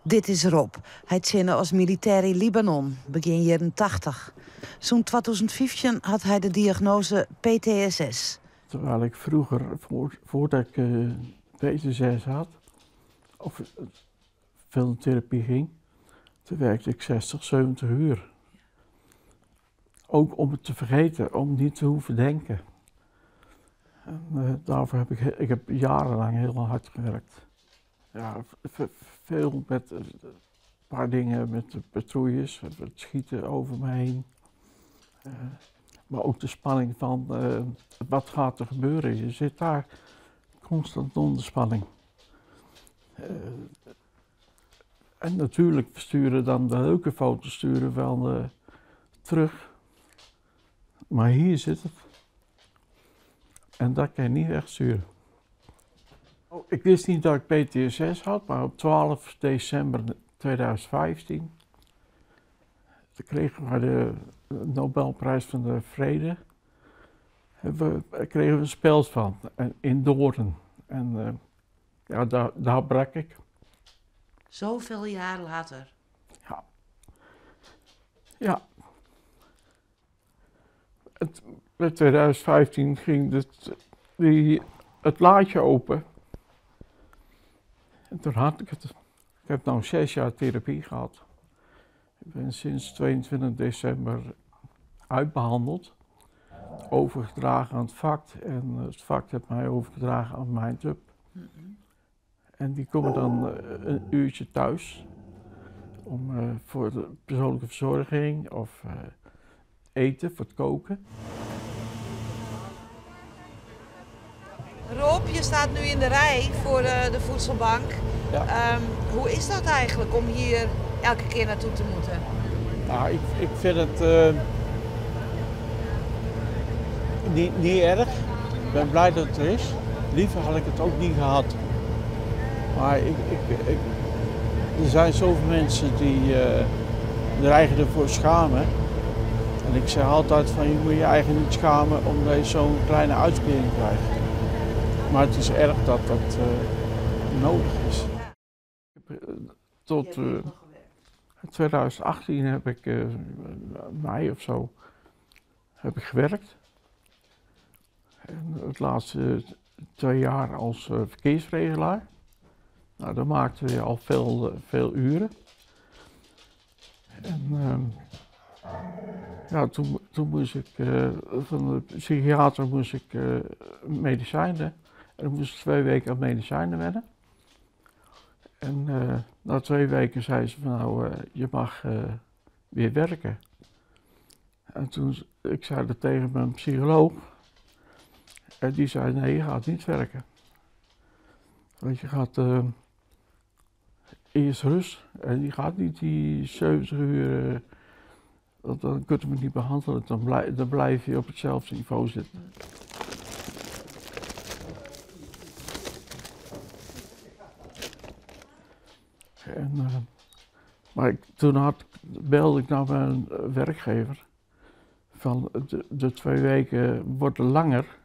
Dit is Rob. Hij tjinne als militair in Libanon, begin jaren 80. Zo'n 2015 had hij de diagnose PTSS. Terwijl ik vroeger, voordat ik PTSS had, of filmtherapie ging, toen werkte ik 60, 70 uur. Ook om het te vergeten, om niet te hoeven denken. En, daarvoor heb ik jarenlang heel hard gewerkt. Ja, veel met een paar dingen, met de patrouilles, het schieten over me heen. Maar ook de spanning van wat gaat er gebeuren. Je zit daar constant onder spanning. En natuurlijk sturen dan de leuke foto's sturen wel terug. Maar hier zit het. En dat kan je niet wegsturen. Oh, ik wist niet dat ik PTSS had, maar op 12 december 2015 kregen we de Nobelprijs van de Vrede. Kregen we een speld van in Doorn. En ja, daar brak ik. Zoveel jaar later. Ja. Ja. In 2015 ging het laadje open. En toen had ik het. Ik heb nu 6 jaar therapie gehad. Ik ben sinds 22 december uitbehandeld. Overgedragen aan het vak. En het vak heeft mij overgedragen aan Mindhub. En die komen dan een uurtje thuis. Voor de persoonlijke verzorging of eten, voor het koken. Rob, je staat nu in de rij voor de voedselbank. Ja. Hoe is dat eigenlijk om hier elke keer naartoe te moeten? Nou, ik vind het niet erg. Ik ben blij dat het er is. Liever had ik het ook niet gehad. Maar er zijn zoveel mensen die er eigenlijk ervoor schamen. En ik zeg altijd van je moet je eigen niet schamen omdat je zo'n kleine uitkering krijgt. Maar het is erg dat dat nodig is. Tot 2018 heb ik, mei of zo, heb ik gewerkt. En het laatste 2 jaar als verkeersregelaar. Nou, dan maakten we al veel uren. En ja, toen moest ik van de psychiater medicijnen. En ik moest 2 weken aan medicijnen wennen. En na 2 weken zei ze van nou, je mag weer werken. En toen ik zei dat tegen mijn psycholoog. En die zei nee, je gaat niet werken. Want je gaat eerst rust. En die gaat niet die 70 uur, want dan kun je me niet behandelen. Dan blijf je op hetzelfde niveau zitten. En, maar toen belde ik naar mijn werkgever. Van de 2 weken worden langer.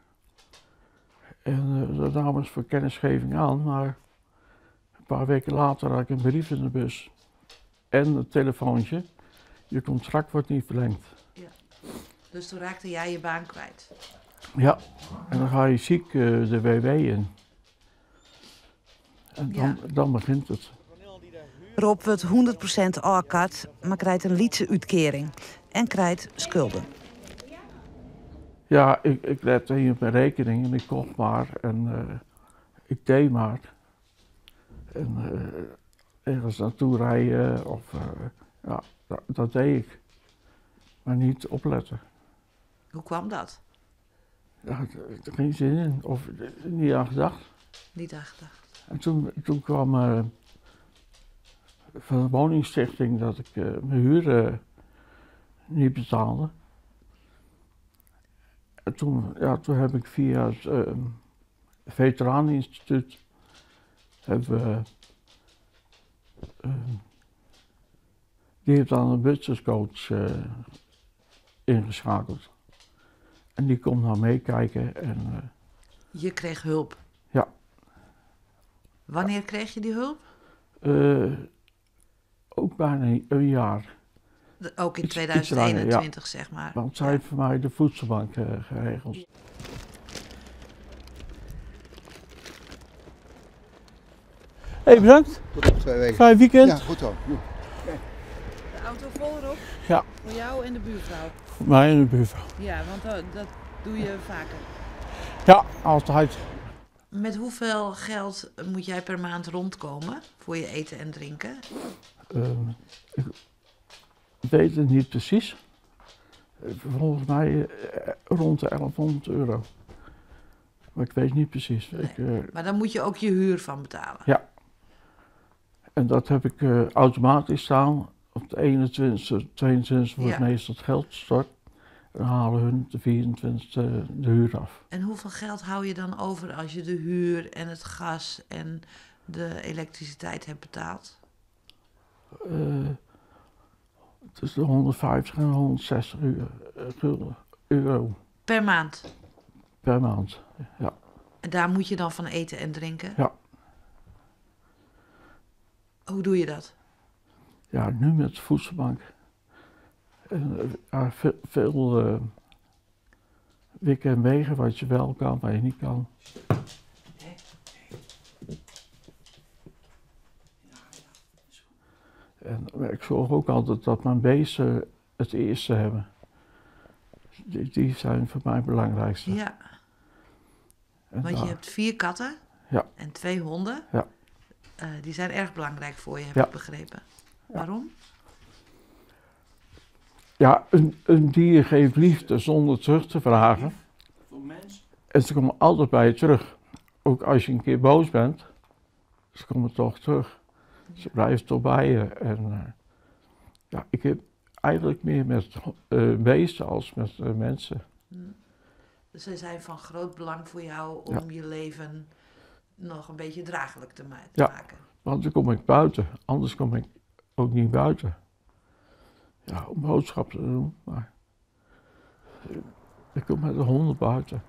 En dat namen ze voor kennisgeving aan, maar een paar weken later had ik een brief in de bus. En een telefoontje. Je contract wordt niet verlengd. Ja. Dus toen raakte jij je baan kwijt? Ja, en dan ga je ziek de WW in. En dan begint het. Rob wordt 100% AKAT, maar krijgt een lietse uitkering. En krijgt schulden. Ja, ik lette hier op mijn rekening en ik kocht maar en ik deed maar. En ergens naartoe rijden of ja, dat deed ik. Maar niet opletten. Hoe kwam dat? Ja, er geen zin in of niet aan gedacht. Niet aan gedacht. En toen kwam van de woningstichting dat ik mijn huur niet betaalde. En toen heb ik via het Veteraneninstituut die heeft dan een businesscoach ingeschakeld. En die komt nou meekijken en... Je kreeg hulp? Ja. Wanneer kreeg je die hulp? bijna een jaar. Ook in Iets langer, 2021, zeg maar. Want zij heeft voor mij de voedselbank geregeld. Hey, bedankt. Tot over 2 weken. Fijn weekend. Ja, goed zo. Joep. De auto volop? Ja. Voor jou en de buurvrouw? Voor mij en de buurvrouw. Ja, want dat doe je vaker. Ja, altijd. Met hoeveel geld moet jij per maand rondkomen voor je eten en drinken? Ik weet het niet precies. Volgens mij rond de 1100 euro. Maar ik weet niet precies. Nee. Maar dan moet je ook je huur van betalen. Ja. En dat heb ik automatisch staan. Op de 21e, 22e wordt meestal het geld gestort. Dan halen hun de 24e de huur af. En hoeveel geld hou je dan over als je de huur en het gas en de elektriciteit hebt betaald? Tussen de 150 en 160 euro Per maand? per maand. Ja. En daar moet je dan van eten en drinken? Ja. Hoe doe je dat? Ja, nu met de voedselbank. En, veel wikken en wegen wat je wel kan, wat je niet kan. En ik zorg ook altijd dat mijn beesten het eerste hebben. Die zijn voor mij het belangrijkste. Ja. En Want je hebt 4 katten en 2 honden. Ja. Die zijn erg belangrijk voor je, heb ik begrepen. Waarom? Ja, een dier geeft liefde zonder terug te vragen. En ze komen altijd bij je terug. Ook als je een keer boos bent, ze komen toch terug. Ze blijven toch bij je. En ik heb eigenlijk meer met beesten als met mensen. Dus zij zijn van groot belang voor jou om je leven nog een beetje draaglijk te maken. Want dan kom ik buiten, anders kom ik ook niet buiten. Ja, om boodschappen te doen, maar ik kom met de honden buiten.